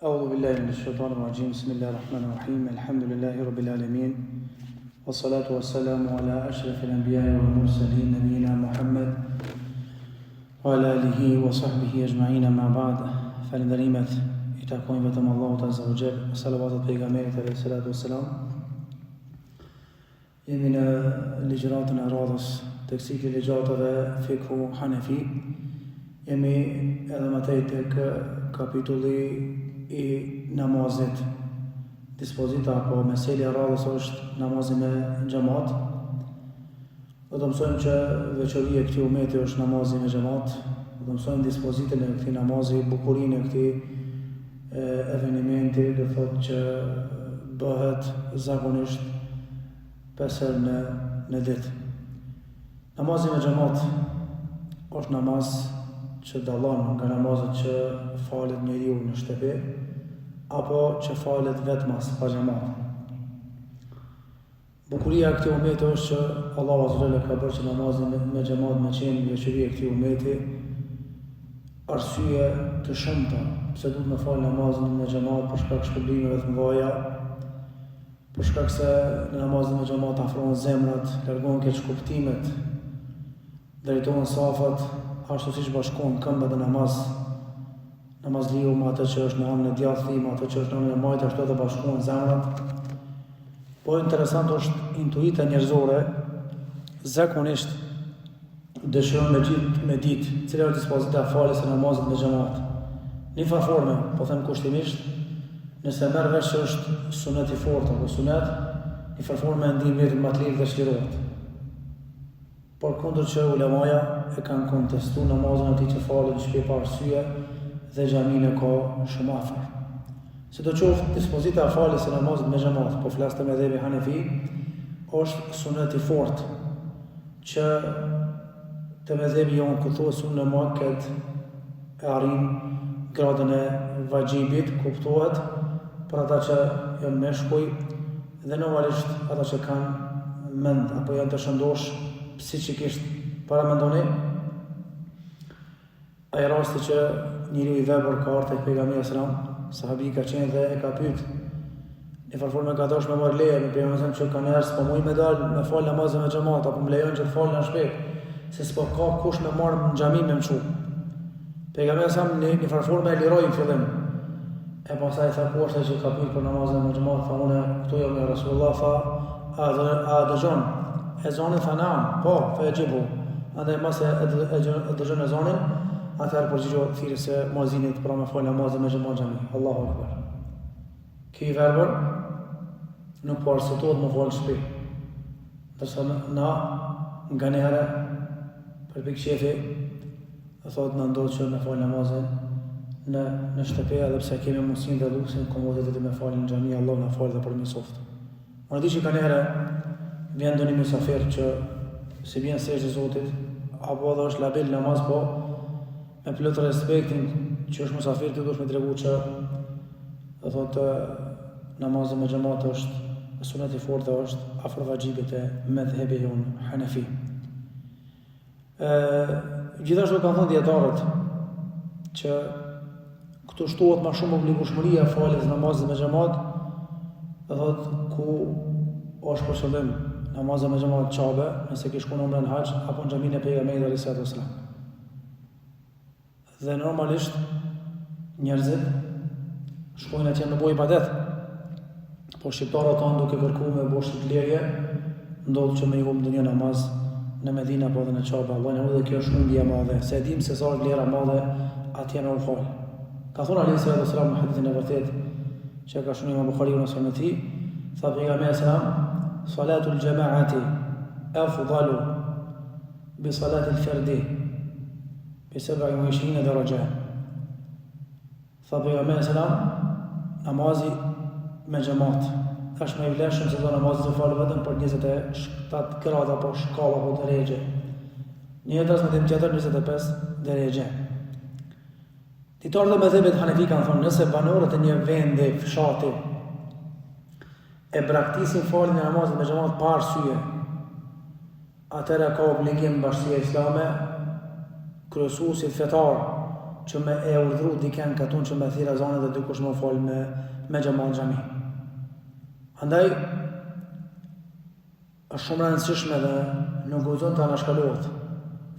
أعوذ بالله من الشيطان الرجيم بسم الله الرحمن الرحيم الحمد لله رب العالمين والصلاة والسلام على أشرف الأنبياء والمرسلين نبينا محمد وعلى آله وصحبه أجمعين ما بعد فالندريمت يتقون بتم الله عز وجل صلوات البيغامبر عليه الصلاة والسلام من لجرات radhës tek cikli ligjatave fikhu Hanefi jemi edhe më tej tek kapitulli i namazit. Dispozita apo meselja radhës është namazi me xhamat. Do të mësojmë që veçoria e këtij umeti është namazi me xhamat. Do të mësojmë dispozitën e këtij namazi, bukurinë e këtij evenimenti, do thotë që bëhet zakonisht 5 herë në ditë. Namazi me xhamat është namaz që dallon nga namazet që falet njeriu në shtëpi apo që falet vetmas pa xhamat. Bukuria e këtij umeti është që Allahu azza wa jalla ka bërë që namazin me xhamat me qenë veçori e këtij umeti, arsye të shumta pse duhet të fal namazin me xhamat për shkak shpërblimeve të mëdha, për shkak se në namazin me xhamat afrohen zemrat, largohen keq kuptimet, drejtohen safat, ashtu siç bashkohen këmbët e namazliu me atë që është në anën e djathtë, me atë që është në anën e majtë, ashtu edhe bashkohen zemrat. Po interesant është intuita njerëzore, zakonisht dëshiron me ditë cila është dispozita e faljes së namazit me xhamat. Në farforme, po them kushtimisht, nëse merr vesh që është sunet i fortë apo sunet, në farforme ndihmë vetëm më të lirë dhe shlirohet. Por kundër që ulemaja e kanë kontestu namazin atij që falet në shtëpi pa arsye dhe xhamin e ka shumë afër. Sidoqoftë dispozita e faljes së namazit me xhamat, po flas te mëdhëbi Hanefi, është sunet i fortë që te mëdhëbi jon ku thuhet sunë muakkad e arrin gradën e vajxhibit, kuptohet për ata që janë meshkuj dhe normalisht ata që kanë mend apo janë të shëndosh psikikisht para mendoni ai rasti që njeriu i vepër ka ardhur tek pejgamberi sallallahu sahabi ka qenë dhe e ka pyet në farforme ka dashur me marr leje me pejgamberin që ka njerëz po mund me dal me fal namazin me xhamat apo më lejon që të fal në shtëpi se s'po ka kush me marr në xhamin me mçu. Pejgamberi sallallahu në farforme e liroi në fillim e pastaj tha kushte që ka pyet për namazin me xhamat, tha unë këtu jam me Rasulullah, tha a dëgjon ezanin, tha naam, po, fa yajibu. Andaj mas e dëgjon ezanin, atëherë përgjigjo thirrjes së muezinit për me fal namazin me xhamat xhami. Allahu akbar. Ky verbër nuk po arsetohet më fal shtëpi. Dorso na nganjëherë për pikëshefi thotë na ndodh që me fal namazin në shtëpi edhe pse kemi mundësinë dhe luksin komoditetin me fal në xhami, Allahu na fal dhe për mirësoft. Unë di që nganjëherë vjen ndonjë mysafir që si vjen sejdë Zotit apo edhe është label namaz, po me plot respektin që është mysafir ti duhet me tregu që do thotë namazi me xhamat është sunet i fortë, është afër vajxhibit e mëdhëbit jon Hanefi. Gjithashtu kanë thënë dietarët që këtu shtohet më shumë obligueshmëria e faljes namazit me xhamat, do thotë ku është për shëllim namazë me xhamat qabe, nëse ke shkuar në umrën hax apo në xhamin e pejgamberit sallallahu alaihi wasallam. Dhe normalisht njerëzit shkojnë atje në bojë ibadet. Po shqiptarët tonë duke kërkuar me boshë të lirje, ndodh që me i humb ndonjë namaz në Medinë apo në Qabe. Allahu na udhë, kjo është humbje e madhe. Se e dim se sa vlera e madhe atje në ufal. Ka thonë Ali sallallahu alaihi wasallam në hadithin e vërtet që ka shënuar Imam Buhariu në sunen e tij, tha pejgamberi sallallahu salatul jamaati afdalu bi salatil fardi bi 27 daraja. Tha pejgamberi sallallahu namazi me xhamat është më i vlefshëm se namazi të falë vetëm për 27 grada apo shkalla apo drejgje. Një transmetim tjetër 25 drejgje. Dietarët e mëdhëbit Hanefi kanë thonë nëse banorët e një vendi, fshati e braktisin faljen e namazit me xhamat pa arsye, atëherë ka obligim bashkia islame, kryesuesi fetar që me e urdhru diken këtun që me thira zane dhe dikush me fol me xhamat xhami. Andaj, është shumë rëndësishme dhe nuk guxon të anashkalohet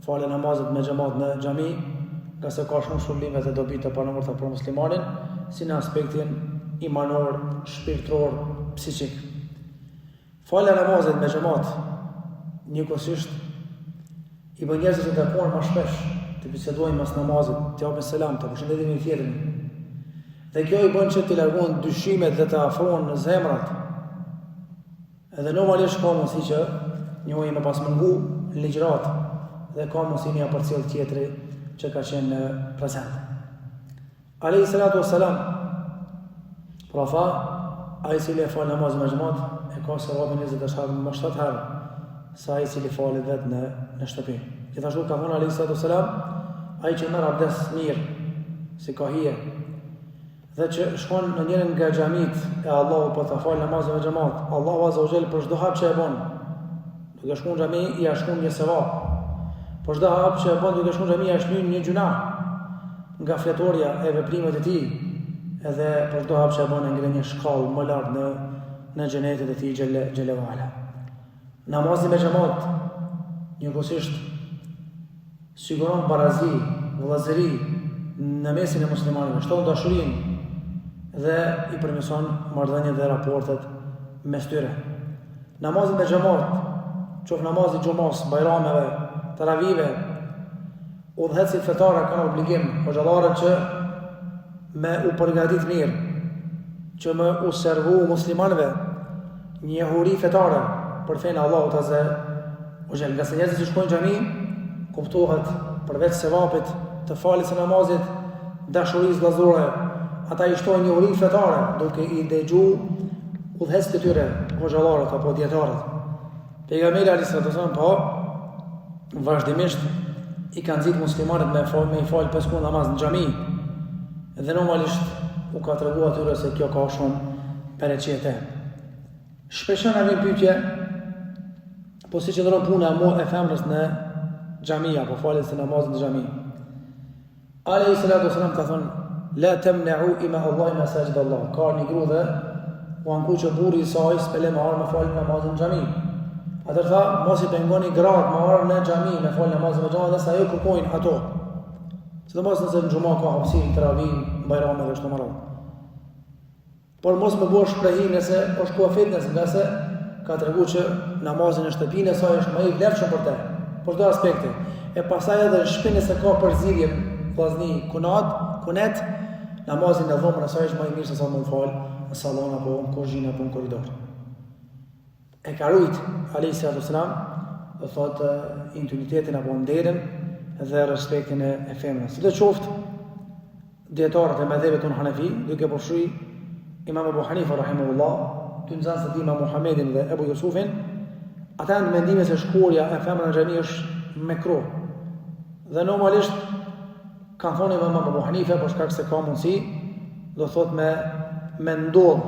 fale namazet me xhamat në xhami, nga se ka shumë shërbime dhe dobi të panumërta për muslimanin, si në aspektin imanor, shpirtëror, psiqik. Fale namazet me xhamat njëkohësisht i bën njerëzit që takohen më shpesh, të bisedojnë mas namazit, të japin selam, të përshëndetin me tjetrin. Dhe kjo i bën që të largohen dyshimet dhe të afrohen në zemrat. Edhe normalisht ka mundësi që njëri me pas mungu në ligjërat dhe ka mundësi një përcjell tjetri që ka qenë prezent. Alayhi salatu wassalam, pra tha, ai i cili fal namaz me xhamat e ka sevapin 27 më 7 herë sa ai i cili falet vetë në shtëpi. Gjithashtu ka thonë alayhi salatu wassalam, ai që merr abdes mirë, si ka hije, dhe që shkon në njërin nga xhamit e Allahu po ta fal namazin me xhamat, Allahu azza wa jall për çdo hap që e bën, duke shkuar në xhami i shkon një sevap. Por çdo hap që e bën duke shkuar në xhami i shkon një gjuna nga fletorja e veprimet e tij, edhe për çdo hap që e bën ngre një shkallë më lart në xhenetin e tij xhelle wala. Namazi me xhamat njëkohësisht siguron barazi, vëllazëri në mesin e muslimanëve, shton dashurinë dhe i përmirëson marrëdhëniet dhe raportet mes tyre. Namazi me xhamat, qoftë namazi xhumas, bajrameve, taravive, udhëhecit fetare kanë obligim hoxhallarët që me u përgatit mirë, që me u servu muslimanëve një huri fetare për fenë Allahut azza wa jall. Nga se njerëzit që shkojnë në xhami, kuptohet përveç sevapit të faljes së namazit, dashurisë vëllazore, ata i shtojnë një uri fetare duke i dëgju udhëhecit e tyre, hoxhallarët apo dietarët. Pejgamberi alayhis salam po vazhdimisht i kanë nxit muslimanët me i fal 5 kohë namaz në xhami. Dhe normalisht u ka treguar atyre se kjo ka shumë bereqete. Shpesh na vjen pyetje, po si qëndron puna e femrës në xhami apo faljes së namazit në xhami. Alayhi salatu wasalam ka thonë, la tamna'u ima Allah masajid Allah. Ka një gru dhe u anku që burri i saj s'pele me arë me falë namazin në xhami. Atër tha, mos i pengoni gratë me arë në xhami me falë namazin me xhami, dhe sa jo kërkojnë ato. Sidomos nëse në xhuma ka hapësirë, travim, bajrame dhe çdo më radhë. Por mos më bësh shprehi nëse është ku fitnes, nga se ka treguar që namazin në shtëpinë e saj është më i vlefshëm për te, për çdo aspekti. E pastaj edhe në shtëpinë se ka përzierje, vllazni, kunet, namazin në dhomën e saj është më i mirë se sa më fal në sallon apo në kuzhinë apo në korridor. E ka rujt alayhi salatu wasalam, do thotë intimitetin apo nderin dhe respektin e femrës. Si do qoftë, dietarët e mëdhëve tonë Hanefi, duke përfshi Imam Abu Hanifa rahimahullah, dy nxënës të Imam Muhamedin dhe Abu Yusufin, ata kanë mendimin se shkurja e femrës në xhami është mekruh. Dhe normalisht kanë thonë Imam Abu Hanifa për shkak se ka mundësi, do thotë me ndodh,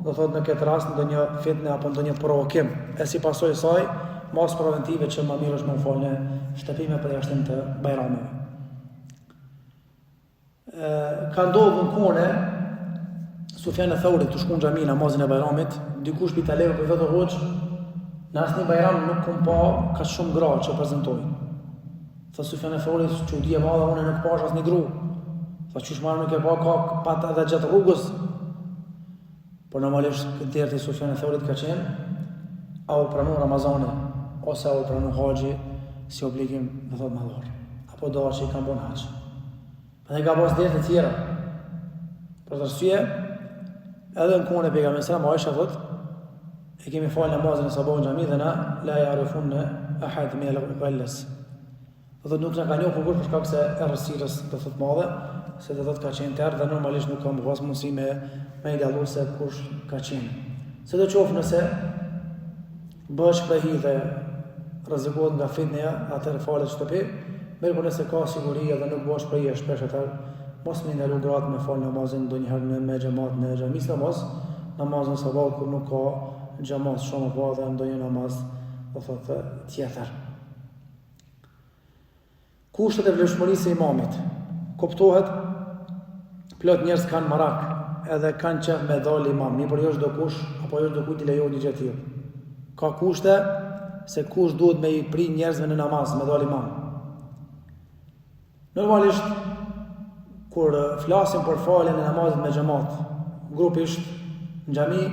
do thotë në këtë rast ndonjë fitnë apo ndonjë provokim, e si pasojë saj mos preventive që më mirë është më fal në shtëpime për jashtim të bajrameve. Ka ndodhur në kone Sufjan e-Thaurit të shkon në xhami namazin e bajramit, dikush pi taleve për vetë hoxh, në asnjë bajram nuk kam pa ka shumë gra që prezantojnë. Tha Sufjan e-Thaurit, çudi e madhe, unë nuk pash asnjë gru. Tha çish marr nuk e pa ka pata edhe gjatë rrugës. Por normalisht këtë derë të Sufjan e-Thaurit ka qenë a u pranon Ramazanin ose a u pranon haxhi si obligim do thotë madhor. Apo do që i kanë bën haxh. Dhe ka pas derë të tjera. Për arsye edhe në kohën e pejgamberit sallallahu alajhi wasallam Aisha e kemi falë namazin e sabahut në xhami dhe na la ya'rifun ahad min al-ghallas. Do nuk na ka njohur kur për shkak se errësirës do thotë madhe, se do thotë ka qenë tërë dhe normalisht nuk ka mbas mundësi me i dalluar se kush ka qenë. Se do qoftë nëse bësh shprehi dhe rrezikohet nga fitneja, atëherë falet shtëpi, mirë po nëse ka siguri dhe nuk bësh shprehi shpesh atëherë mos më ndalu gratë me fal namazin ndonjëherë me xhamat në xhamis namazin e sabahut kur nuk ka xhamat shumë apo edhe ndonjë namaz do thotë tjetër. Kushtet e vlefshmërisë së imamit. kuptohet, plot njerëz kanë marak edhe kanë qef me dalë imam, mirë por jo çdo kush apo jo çdo kujt i lejohet një gjë tillë. Ka kushte se kush duhet me i pri njerëzve në namaz, me dalë imam. Normalisht kur flasim për faljen e namazit me xhamat, grupisht në xhami,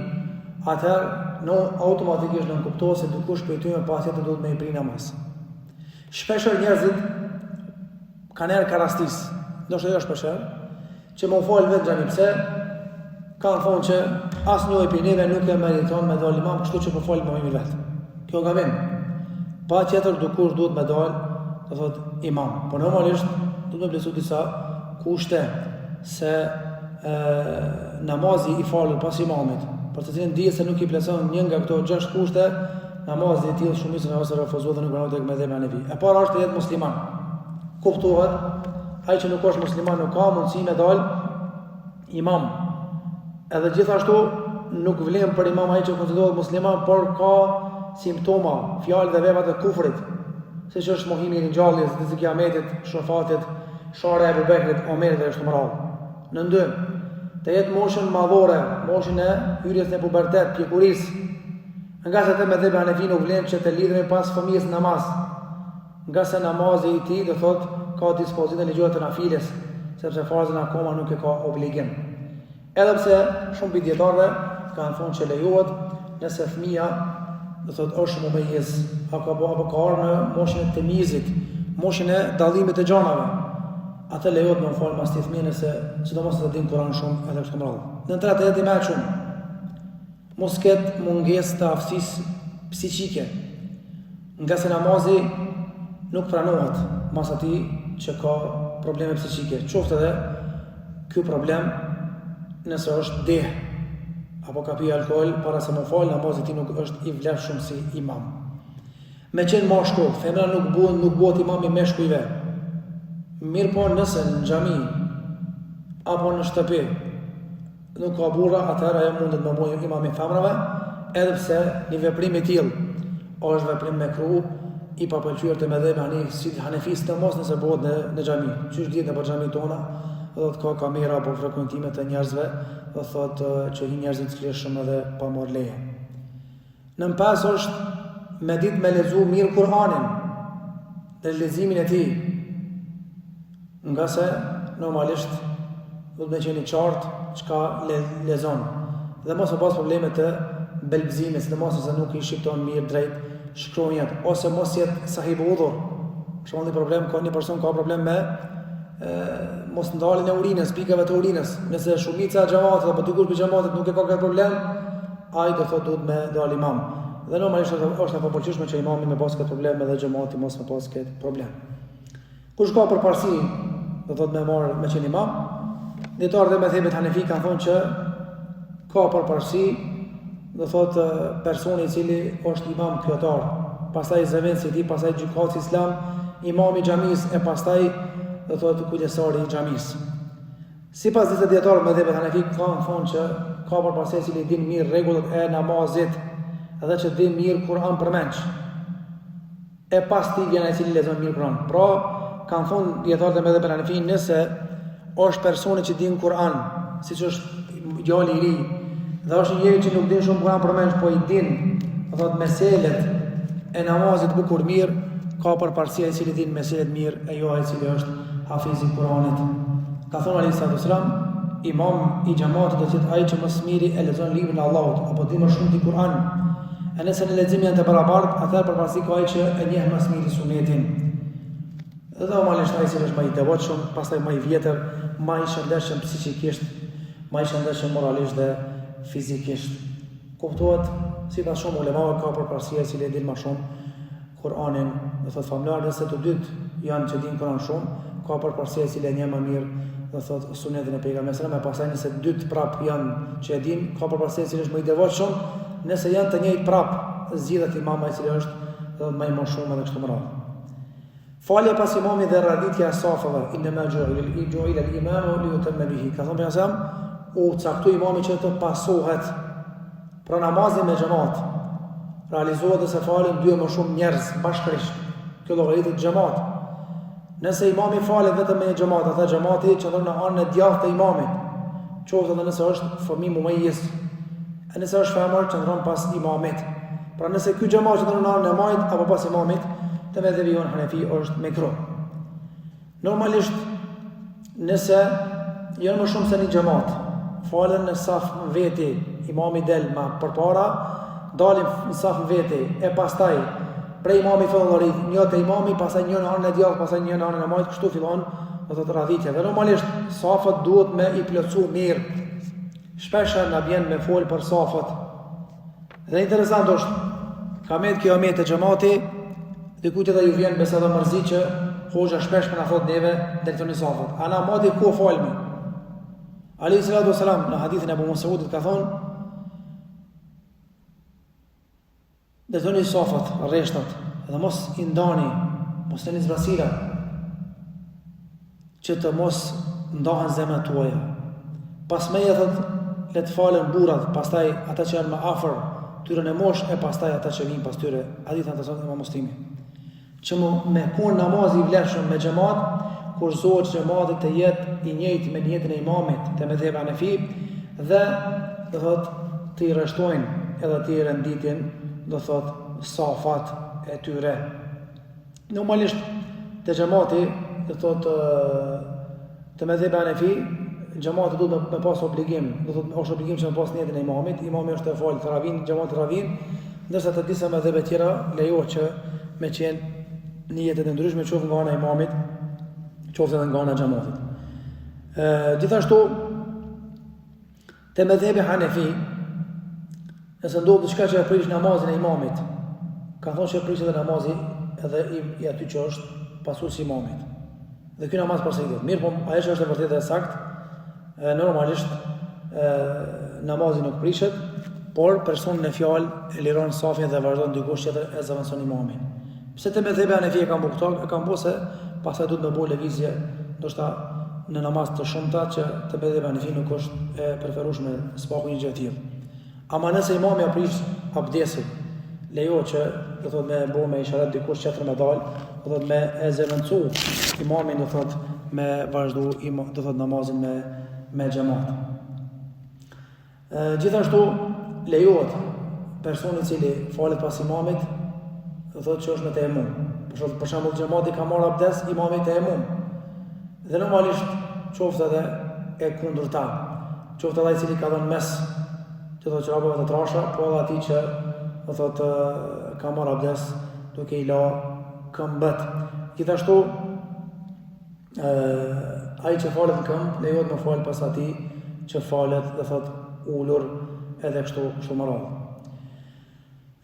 atëherë automatikisht nuk kuptohet se dikush prej tyre patjetër duhet me i pri namaz. Shpeshherë njerëzit kanë erë ka rastis, ndoshta jo shpeshherë, që më falë vetë xhami, pse kanë thonë që asnjë prej neve nuk e meriton me dalë imam, kështu që po falë me imam vetë. Kjo gabim. Patjetër dikush duhet me dalë, do thotë imam. Por normalisht duhet me blesu disa kushte se namazi i falur pas imamit, për të cilën dihet se nuk i plotson një nga këto 6 kushte, namazi i tillë shumica në ose refuzohet dhe nuk pranohet tek mendhemi Hanefi. E para është të jetë musliman. Kuptohet, ai që nuk është musliman nuk ka mundësi me dal imam. Edhe gjithashtu nuk vlen për imam ai që konsiderohet musliman, por ka simptoma, fjalë dhe vepra të kufrit, siç është mohimi i ringjalljes, të kiametit, shofatit, shara e Abu Bekrit, Omerit dhe ashtu me radhë. Në 2, të jetë moshën madhore, moshën e hyrjes në pubertet, pjekurisë. Nga se të mendhemi Hanefi nuk vlen që të lidhemi pas fëmijës namaz, nga se namazi i tij do thotë ka dispozitën e ligjit të nafiles, sepse farzën akoma nuk e ka obligim. Edhe pse shumë dietarëve kanë thonë që lejohet nëse fëmia do thotë është mumejez, apo ka ardhur në moshën e temizit, moshën e dallimit të gjanave, atë lejohet me fal pas të fëmijës nëse sidomos të din Kur'an shumë edhe kështu me radhë. Në tretë jetë i mëshum, mos ketë mungesë të aftësisë psiqike, nga se namazi nuk pranohet mas atij që ka probleme psiqike. Qoftë edhe ky problem nëse është deh apo ka pi alkool para se më fal, namazi i tij nuk është i vlefshëm si imam. Me qenë mashkull, femra nuk bëhet imam i meshkujve. Mirë po nëse në xhami apo në shtëpi nuk ka burra, atëherë ajo mundet me bëjë imam i femrave, edhe pse një veprim i tillë është veprim mekruh i papëlqyer të mendhemi Hanefis të mos nëse bëhet në xhami. Çish dihet në xhamin tona, do të ka kamera apo frekuentime të njerëzve, do thotë që hi njerëzit të lëshëm edhe pa marrë leje. Në 5 është me ditë me lexu mirë Kur'anin dhe leximin e tij. Nga se normalisht do të më qenë i qartë çka lexon. Dhe mos u pas probleme të belbëzimit, sidomos se nuk i shqipton mirë drejt shkronjat, ose mos jetë sahibu udhur. Shumë një problem, ka një person ka problem me mos ndaljen e urinës, pikave të urinës. Nëse shumica e xhamatit apo dikush për xhamatit nuk e ka këtë problem, ai do thotë duhet me dal imam. Dhe normalisht është e papëlqyeshme që imami me pas këtë problem edhe xhamati mos me pas këtë problem. Kush ka përparësi, do thotë me marr me qenë imam, dietarët e mendhemit Hanefi kanë thonë që ka përparësi, do thotë personi i cili është imam kryetar, pastaj zëvendësi i tij, pastaj gjykatës islam, imami i xhamis e pastaj do thotë kujdesari i xhamis. Sipas disa dietarëve me mendhemit Hanefi kanë thonë që ka përparësi i cili din mirë rregullat e namazit edhe që din mirë Kur'an përmendsh. E pas tij vjen ai i cili lexon mirë Kur'an. Pra kanë thonë dietarët e mendhemit Hanefi nëse është personi që din Kur'an, siç është djali i ri, dhe është njëri që nuk din shumë Kur'an përmendsh, po i din, do thotë meselet e namazit bukur mirë, ka përparësi ai i cili din meselet mirë e jo ai i cili është hafiz i Kur'anit. Ka thonë Ali sallallahu alaihi wasallam, imam i xhamatit do të jetë ai që më së miri e lexon librin e Allahut apo din më shumë ti Kur'an. E nëse në lexim janë të barabartë, atëherë përparësi ka ai që e njeh më së miri sunetin. Dhe normalisht ai që është më i devotshëm, pastaj më i vjetër, më i shëndetshëm psiqikisht, më i shëndetshëm moralisht dhe fizikisht. Kuptohet, sipas shumë ulemave ka përparësi ai që din më shumë Kur'anin, do thotë familjarë, nëse të dytë janë që din Kur'an shumë, ka përparësi ai që njeh më mirë, do thotë sunetin e pejgamberit sallallahu alajhi wasallam, pastaj nëse të dytë prap janë që e din, ka përparësi ai që është më i devotshëm, nëse janë të njëjtë prap, zgjidhet imam ai që është më i moshuar edhe kështu me radhë. Falja pas imamit dhe raditja e safave, inma ju'ila al-imamu li yutamma bihi. Ka thonë pejgamberi, u caktoi imami që të pasohet. Pra namazi me xhamat realizohet dhe se falen dy më shumë njerëz bashkërisht. Kjo llogaritet xhamat. Nëse imami falet vetëm me një xhamat, atë xhamati qëndron në anën e djathtë të imamit. Qoftë edhe nëse është fëmijë mumejjes, e nëse është femër qëndron pas imamit. Pra nëse ky xhamat qëndron në anën e majit apo pas imamit, te medhebi jon Hanefi është mekruh. Normalisht nëse janë më shumë se një xhamat, falen në saf veti, imami del më përpara, dalim në saf veti e pastaj prej imami fillon llorit, një te imami, pastaj një në anën e djathtë, pastaj një në anën e majit, kështu fillon do të radhitja. Dhe normalisht safat duhet me i plotësu mirë. Shpesh na vjen me fol për safat. Dhe interesant është, ka met kjo amet e xhamati, dikujt edhe ju vjen besa dhe mërzi që hoxha shpesh për na thot neve drejtoni safat. Ana modi ku falmi. Ali sallallahu alaihi wasallam në hadithin e Abu Musaudit ka thonë drejtoni safat, rreshtat, dhe mos i ndani, mos tani zbrasira, që të mos ndahen zemrat tuaja. Pas meje thot, le të falen burrat, pastaj ata që janë më afër tyre në moshë, e pastaj ata që vinë pas tyre. Hadithin e thonë Imam Muslimi. Që me kon namazi i vlefshëm me xhamat, kurzohet xhamati të jetë i njëjtë me jetën e imamit te medhhebi Hanefi dhe do thot të i rreshtojnë edhe të i renditin do thot safat e tyre. Normalisht te xhamati do thot te medhhebi Hanefi xhamati duhet me pas obligim, do thot është obligim që me pas jetën e imamit, imami është të fal taravin, xhamati taravin, ndërsa të disa medhhebe tjera lejohet që me qenë në jetën e ndryshme qoftë nga ana e imamit, qoftë edhe nga ana e xhamatit. Gjithashtu te medhhebi Hanefi, nëse ndodh diçka që e prish namazin e imamit, ka thonë se prish edhe namazi edhe i aty që është pasuesi i imamit. Dhe ky namaz përsëritet. Mirë, po ajo që është e vërtetë e saktë, normalisht namazi nuk prishet, por personi në fjalë e liron safin dhe vazhdon dikush tjetër e zavanson imamin. Pse te medhhebi Hanefi e kanë buktar, e kanë bose, pastaj duhet me bëj lëvizje, ndoshta në namaz të shumta që te medhhebi Hanefi nuk është e preferueshme spaku një gjë e tillë. Ama nëse imami aprish abdesin, lejo që do thot me bëu me isharet dikush tjetër me dal, do thot me e zëvendësu imamin, do thot me vazhdu do thot namazin me xhamat. Gjithashtu lejohet personi i cili falet pas imamit, do thotë që është me tejemum. Për shembull xhamati ka marrë abdes, imami tejemum. Dhe normalisht qoftë edhe e kundërta. Qoftë edhe ai i cili ka dhënë mes, që thotë që rabave të trasha, po edhe atij që do thotë ka marrë abdes duke i la këmbët. Gjithashtu ai që falet në këmbë, lejohet më fal pas atij që falet, do thotë ulur edhe kështu më radhë.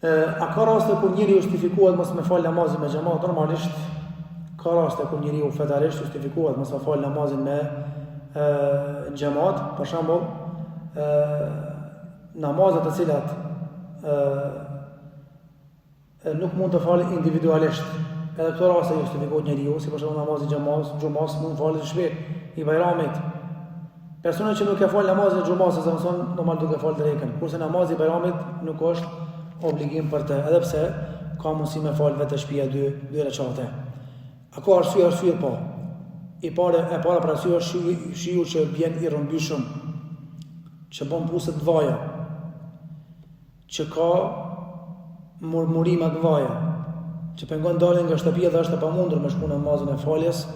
A ka raste kur njëri justifikohet mos me fal namazin me xhamat? Normalisht ka raste kur njëri fetarisht justifikohet mos me fal namazin me xhamat, për shembull namazet të cilat nuk mund të falen individualisht. Edhe këto raste justifikohet njeriu, si për shembull namazi xhumas mund falet në shtëpi i Bajramit. Persona që nuk e fal namazin e xhumas, domethënë normal duke fal drekën, kurse namazi i Bajramit nuk është obligim për të, edhe pse ka mundësi me fal vetë shtëpia dy recate. A ka arsye po. E para për arsye është shiu që vjen i rrëmbyshëm, që bën puset të vaja, që ka murmurima të vaja, që pengon dalin nga shtëpia dhe është e pamundur me shku në namazin e faljes,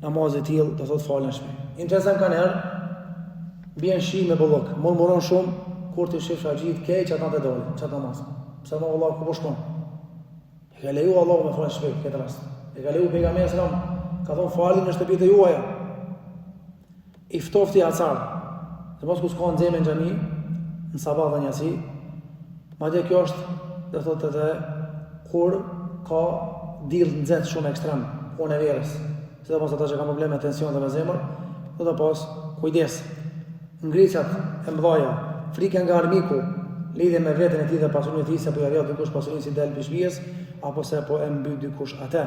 namazin e tillë do thotë falen në shtëpi. Interesant kanë herë bjen shi me bollok, murmuron shumë, kur të shifsh xhit keq ata të dolin, çfarë namaz. Pse më Allah ku po shkon? E ka leju Allah me fal shpejt këtë rast. E ka leju pejgamberi sallallahu alajhi wasallam, ka thon falni në shtëpitë e juaja. I ftofti acar. Dhe mos ku s'ka nxemë në xhami, në sabah dhe njësi. Madje kjo është, do thotë edhe kur ka diell nxehtë shumë ekstrem, punë e verës. Sidomos ata që kanë probleme tension dhe me zemër, do të pas kujdes. Ngricat e mëdha, frika nga armiku, lidhje me veten e tij dhe pasurinë e tij, se po ja vjen dikush pasurinë si del pishvies, apo se po e mbyt dikush atë.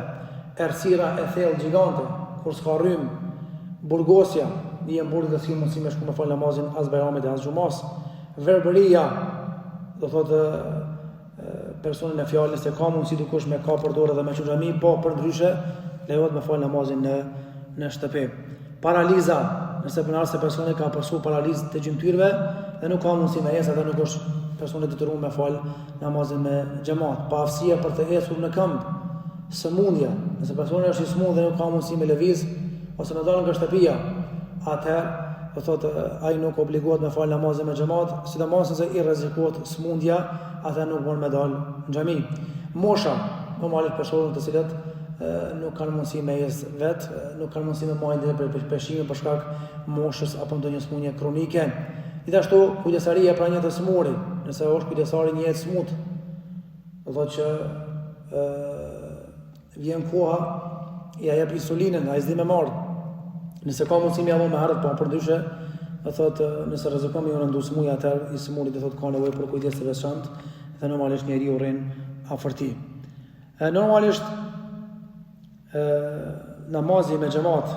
Errësira e thellë gjigante, kur s'ka rrym, burgosja, një burg që mund si me shku me fal namazin as Bajramit as Xumas, verbëria, do thotë personin e fjalës se ka mundsi dikush me ka përdorë dhe me xhami, po për ndryshe lejohet me fal namazin në shtëpi. Paraliza, nëse nëse personi ka pasu paralizë të gjymtyrëve dhe nuk ka mundësi me ecë, atë nuk është personi detyruar me fal namazin me xhamat. Pa aftësia për të ecur në këmbë, sëmundja, nëse personi është i smundë dhe nuk ka mundësi me lëviz ose me dalë nga shtëpia, atëherë do thotë ai nuk obligohet me fal namazin me xhamat, sidomos nëse i rrezikohet smundja, atë nuk mund me dalë në xhami. Mosha, normalisht personat të cilët nuk kanë mundësi me ecë vet, nuk kanë mundësi me marrë për peshime për shkak moshës apo ndonjë smundje kronike. Gjithashtu kujdesaria pra një të smurit, nëse është kujdesari një jetë smut, do thotë që vjen koha ja jep insulinën, ai s'di me marr. Nëse ka mundësi me avon me ardh, po përdyshe, do thotë nëse rrezikon me rëndu smuja, atë i smurit do thotë ka nevojë për kujdes të veçantë dhe normalisht njeriu rrin afër tij. Normalisht namazi me xhamat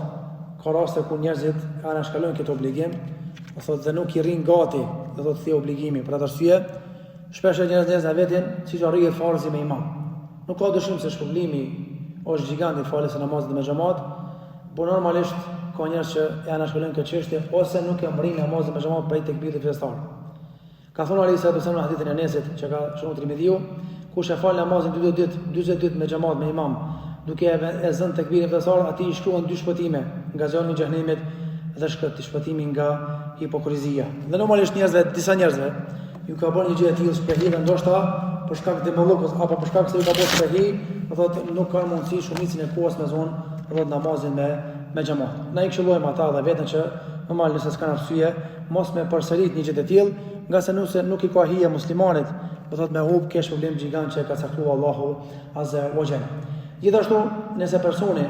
ka raste ku njerëzit anashkalojnë këtë obligim, do thotë dhe nuk i rrin gati, do thotë thë obligimi. Për atë arsye, shpesh njerëzit në vetin siç arrihet farzi me imam. Nuk ka dyshim se shpërblimi është gjigant i falës së namazit me xhamat, por normalisht ka njerëz që anashkalojnë këtë çështje ose nuk e mbrin namazin me xhamat prej tekbirit festar. Ka thonë Ali sallallahu alaihi wasallam në hadithin e Enesit që ka shënuar Tirmidhiu, kush e fal namazin 40 ditë me xhamat me imam, duke e zënë tekbirin festar, atij i shkruan 2 shpëtime nga zjarri i xhenemit dhe shpëtimi nga hipokrizia. Dhe normalisht disa njerëzve ju ka bërë një gjë e tillë shpehi dhe ndoshta për shkak të demallokut apo për shkak se ju ka bërë shpehi, do thotë nuk kanë mundësi shumicën e kohës me zonë, do thotë namazin me xhamat. Ne i këshillojmë ata dhe veten që normal nëse s'kan arsye, mos me përsërit një gjë të tillë, nga se nuk i ka hije muslimanit, do thotë me hub kesh problem gjigant që ka caktuar Allahu azza wa jalla. Gjithashtu, nëse personi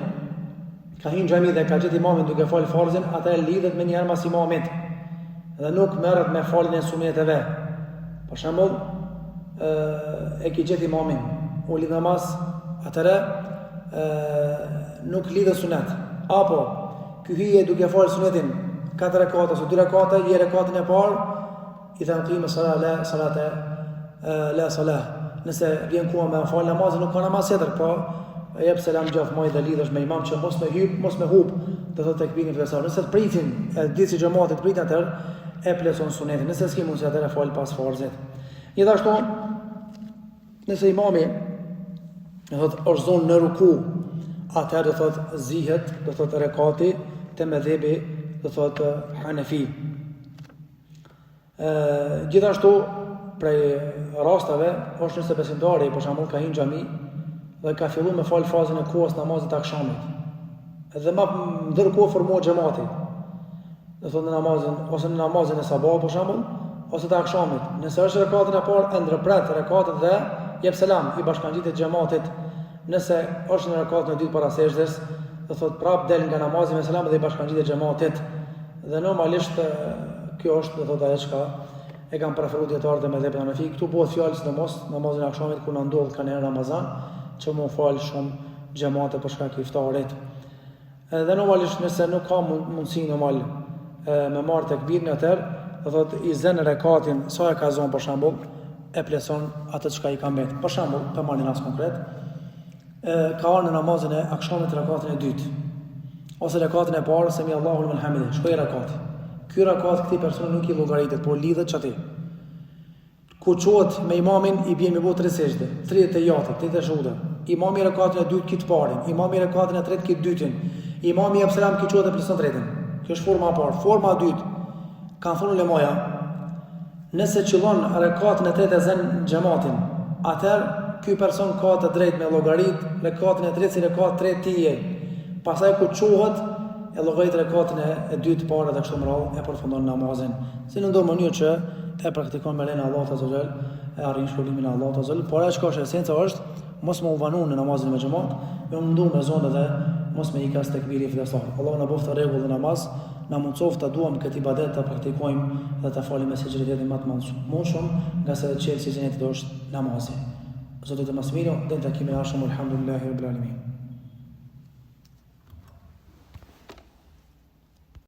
ka hyrë në xhami dhe ka gjetë imamin duke fal farzin, atë lidhet me një herë mas imamit dhe nuk merret me faljen e suneteve. Për shembull, e ke gjetë imamin, u lidh namaz, atëre nuk lidhet sunet. Apo ky hije duke fal sunetin 4 rekate ose 2 rekate, je rekatin e parë, i thënë qime salate la salah. Nëse vjen koha me fal namazin, nuk ka namaz tjetër, po jep selam gjafmoj dhe lidhesh me imam që mos me hub, do thotë tekbirin festar. Nëse të pritin, e ditë si xhamati të pritin atëherë, e plotson sunetin. Nëse s'ke mundësi atëherë fal pas farzit. Gjithashtu, nëse imami do thotë është zonë në ruku, atëherë do thotë zihet, do thotë rekati te medhebi, do thotë Hanefi. Gjithashtu prej rastave është nëse besimtari për shembull ka hyrë në xhami dhe ka filluar me fal fazën e kohës namazit të akşamit. Dhe më ndërkohë formohet xhamati. Do thotë në namazin e sabahut për shembull, ose të akşamit. Nëse është rekatin e parë, ndërpret rekatin dhe jep selam i bashkangjitet xhamatit. Nëse është në rekatin e dytë para sejdës, do thotë prap del nga namazi me selam dhe i bashkangjitet xhamatit. Dhe normalisht kjo është do thotë ajo çka e kanë preferuar dietarët me dhëpën Hanefi. Këtu bëhet fjalë sidomos namazin e akşamit kur na ndodh kanë në Ramazan, që më fal shumë xhamate për shkak të iftarit. Dhe normalisht nëse nuk ka mundësi normal me marrë tekbirin atëherë, do thotë i zën rekatin sa e ka zonë për shembull, e plotson atë çka i ka mbetë. Për shembull, për marrë një rast konkret, ka ardhur në namazin e akşamit rekatin e dytë, ose rekatin e parë semi Allahu limen hamide, shkoi rekati. Ky rekat këtij personi nuk i llogaritet, por lidhet çati. Ku çohet me imamin i bën me bot 3 sejdë, 3 të jatë, 3 të shuda. Imami rekatin e dytë kit parin, imami rekatin e tretë kit dytin. Imami jep selam kit çohet e plotson tretën. Kjo është forma e parë. Forma e dytë, kanë thonë ulemoja, nëse qëllon rekatin e tretë e zën xhamatin, atëherë ky person ka të drejtë me llogarit rekatin e tretë si rekat 3 tije. Pastaj ku çohet e llogarit rekatin e dytë parë dhe kështu me radhë e përfundon namazin. Si në ndonjë mënyrë që e praktikon me lenin Allahu Azza wa Jall, e arrin shkollimin e Allahut Azza wa Jall, por ajo që është esenca është mos më u vanu në namazin me xhamat, me mundu me zonë dhe mos me ikas tekbiri festar. Allahu na bëftë rregull në namaz, na mundsoft ta duam këtë ibadet ta praktikojmë dhe ta falim me sinqeritetin më të mundshëm, nga se çelësi i xhenetit është namazi. Zotë të mos mirë, dhe takimi ashëm alhamdulillahi rabbil alamin.